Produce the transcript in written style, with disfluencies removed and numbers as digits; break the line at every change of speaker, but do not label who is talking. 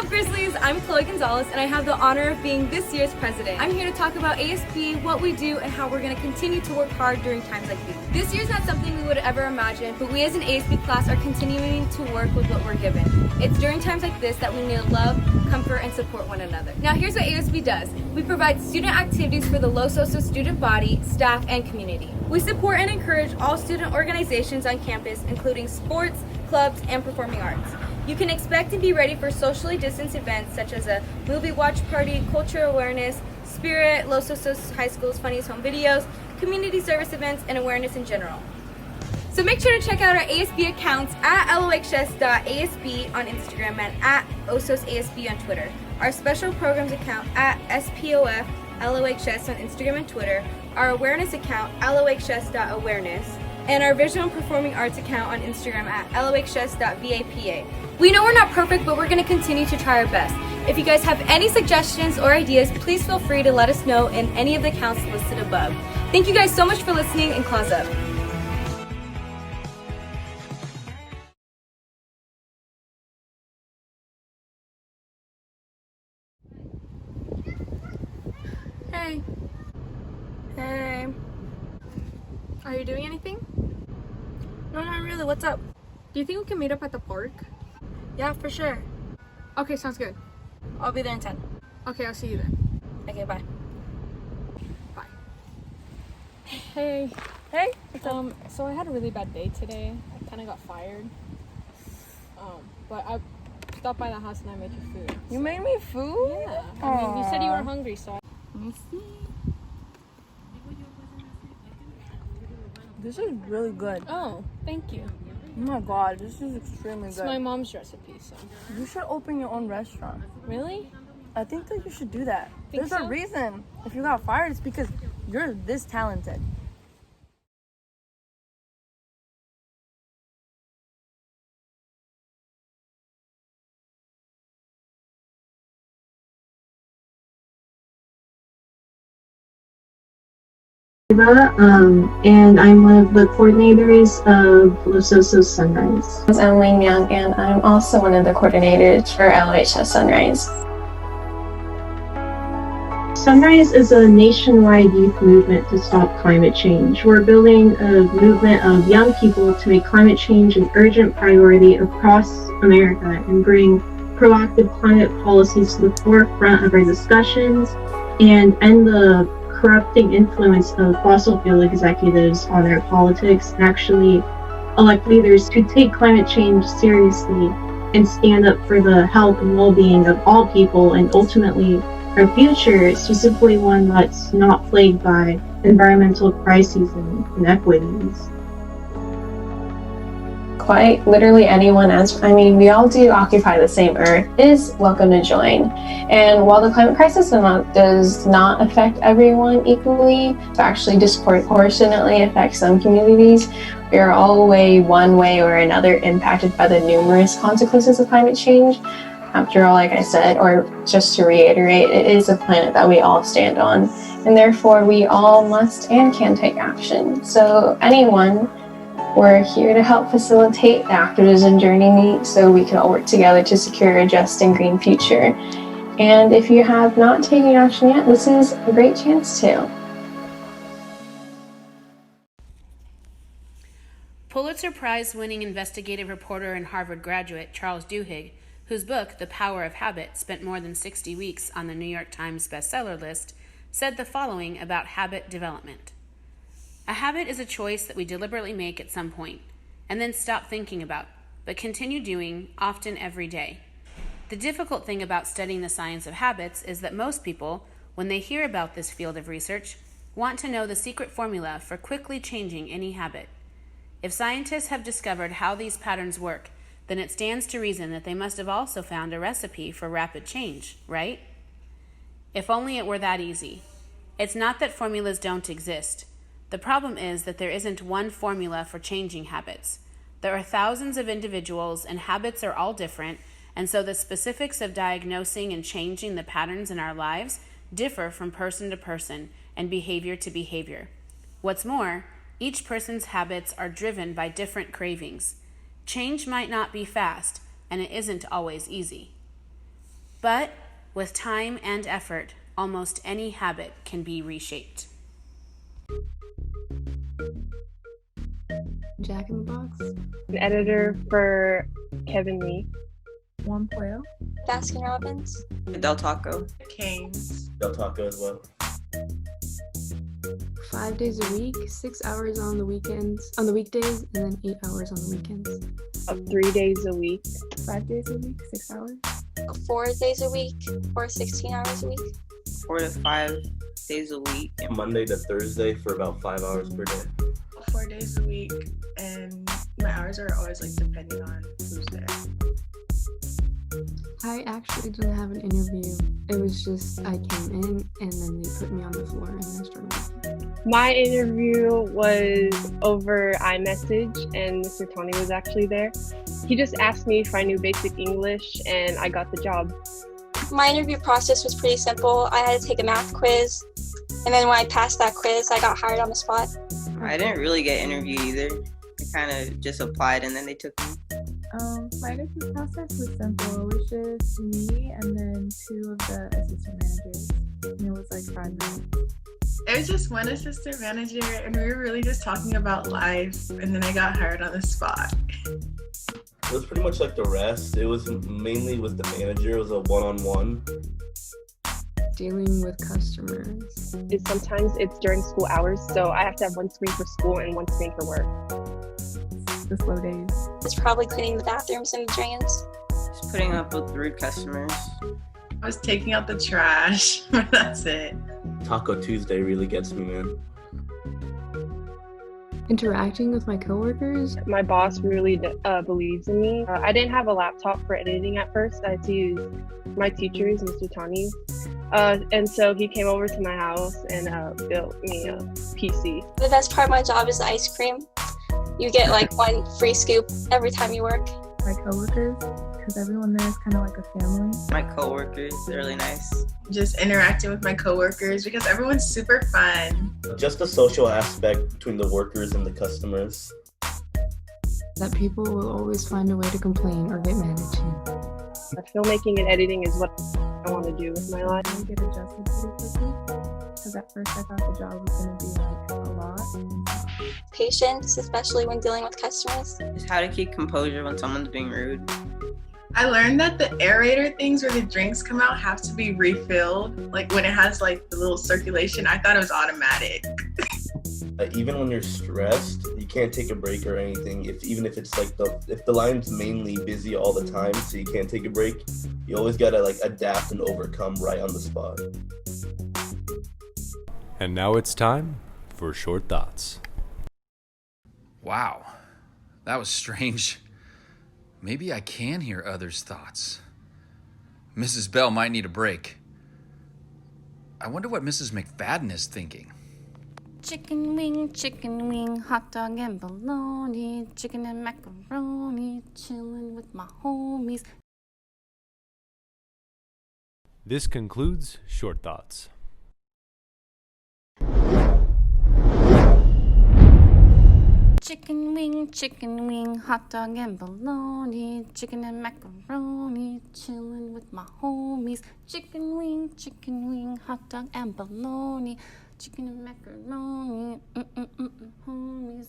up, Grizzlies? I'm Chloe Gonzalez, and I have the honor of being this year's president. I'm here to talk about ASP, what we do, and how we're going to continue to work hard during times like these. This year's not something we would have ever imagined, but we as an ASP class are continuing to work with what we're given. It's during times like this that we need to love, comfort, and support one another. Now, here's what ASP does. We provide student activities for the Los Osos student body, staff, and community. We support and encourage all student organizations on campus, including sports, clubs, and performing arts. You can expect and be ready for socially distanced events such as a movie watch party, cultural awareness, Spirit, Los Osos High School's Funniest Home Videos, community service events, and awareness in general. So make sure to check out our ASB accounts at lohs.asb on Instagram and at ososasb on Twitter, our special programs account at SPOF LOHS on Instagram and Twitter, our awareness account lohs.awareness, and our visual and performing arts account on Instagram at lohs.vapa. We know we're not perfect, but we're going to continue to try our best. If you guys have any suggestions or ideas, please feel free to let us know in any of the accounts listed above. Thank you guys so much for listening, and claws up. Hey. Hey. Are you doing anything? No, not really. What's up? Do you think we can meet up at the park? Yeah, for sure. Okay, sounds good. I'll be there in 10. Okay, I'll see you then. Okay, bye. Bye.
Hey.
Hey.
So I had a really bad day today. I kind of got fired. But I stopped by the house and I made you food.
You made me food?
Yeah. I mean, you said you were hungry, so
Let me see.
This is really good.
Oh, thank you.
Oh my god, this is extremely
It's
good.
my mom's recipe, so.
You should open your own restaurant.
Really?
I think that you should do that.
Think
There's
so?
a reason. If you got fired, it's because you're this talented.
And I'm one of the coordinators of Los Osos Sunrise.
I'm Wayne Young, and I'm also one of the coordinators for LHS Sunrise.
Sunrise is a nationwide youth movement to stop climate change. We're building a movement of young people to make climate change an urgent priority across America and bring proactive climate policies to the forefront of our discussions and end the corrupting influence of fossil fuel executives on their politics and actually elect leaders who take climate change seriously and stand up for the health and well-being of all people and ultimately our future, specifically one that's not plagued by environmental crises and inequities.
Quite literally anyone, we all do occupy the same earth, is welcome to join. And while the climate crisis does not affect everyone equally, but actually disproportionately affects some communities, we are all one way or another impacted by the numerous consequences of climate change. After all, like I said, or just to reiterate, it is a planet that we all stand on, and therefore we all must and can take action. So we're here to help facilitate the activism journey so we can all work together to secure a just and green future. And if you have not taken action yet, this is a great chance to.
Pulitzer Prize-winning investigative reporter and Harvard graduate Charles Duhigg, whose book, The Power of Habit, spent more than 60 weeks on the New York Times bestseller list, said the following about habit development. A habit is a choice that we deliberately make at some point, and then stop thinking about, but continue doing, often every day. The difficult thing about studying the science of habits is that most people, when they hear about this field of research, want to know the secret formula for quickly changing any habit. If scientists have discovered how these patterns work, then it stands to reason that they must have also found a recipe for rapid change, right? If only it were that easy. It's not that formulas don't exist. The problem is that there isn't one formula for changing habits. There are thousands of individuals and habits are all different, and so the specifics of diagnosing and changing the patterns in our lives differ from person to person and behavior to behavior. What's more, each person's habits are driven by different cravings. Change might not be fast, and it isn't always easy. But with time and effort, almost any habit can be reshaped.
Jack in the Box.
An editor for Kevin Lee.
Juan Puello.
Baskin Robbins.
Del Taco.
Canes.
Del Taco as well.
5 days a week, 6 hours on the weekends, on the weekdays, and then 8 hours on the weekends.
3 days a week.
5 days a week, 6 hours.
4 days a week, or 16 hours a week.
4 to 5 days a week.
Monday to Thursday for about 5 hours per day.
4 days a week, and my hours are always like depending on who's there.
I actually didn't have an interview. It was just I came in and then they put me on the floor and I started working.
My interview was over iMessage and Mr. Tony was actually there. He just asked me if I knew basic English and I got the job.
My interview process was pretty simple. I had to take a math quiz, and then when I passed that quiz, I got hired on the spot.
I didn't really get interviewed either. I kind of just applied and then they took me.
My interview process was simple. It was just me and then 2 of the assistant managers. And it was like 5 minutes.
It was just one assistant manager, and we were really just talking about life, and then I got hired on the spot.
It was pretty much like the rest. It was mainly with the manager. It was a one-on-one.
Dealing with customers.
Sometimes it's during school hours, so I have to have one screen for school and one screen for work.
The slow days.
It's probably cleaning the bathrooms and the drains.
Just putting up with rude customers.
I was taking out the trash, but that's it.
Taco Tuesday really gets me, man.
Interacting with my coworkers.
My boss really believes in me. I didn't have a laptop for editing at first. I had to use my teacher's, Mr. Tony's. And so he came over to my house and built me a PC.
The best part of my job is the ice cream. You get like 1 free scoop every time you work.
My coworkers, because everyone there is kind of like a family.
My coworkers, they're really nice.
Just interacting with my coworkers because everyone's super fun.
Just the social aspect between the workers and the customers.
That people will always find a way to complain or get mad at you.
Filmmaking and editing is what I want to do with my life.
I get adjusted pretty quickly. Because at first I thought the job was going to be like a lot.
Patience, especially when dealing with customers.
Just how to keep composure when someone's being rude.
I learned that the aerator things where the drinks come out have to be refilled. Like when it has like the little circulation, I thought it was automatic.
Even when you're stressed, you can't take a break or anything. Even if it's like if the line's mainly busy all the time, so you can't take a break, you always gotta like adapt and overcome right on the spot.
And now it's time for Short Thoughts.
Wow, that was strange. Maybe I can hear others' thoughts. Mrs. Bell might need a break. I wonder what Mrs. McFadden is thinking.
Chicken wing, hot dog and bologna, chicken and macaroni, chilling with my homies.
This concludes Short Thoughts.
Chicken wing, hot dog and bologna, chicken and macaroni, chilling with my homies. Chicken wing, hot dog and bologna, chicken and macaroni, homies.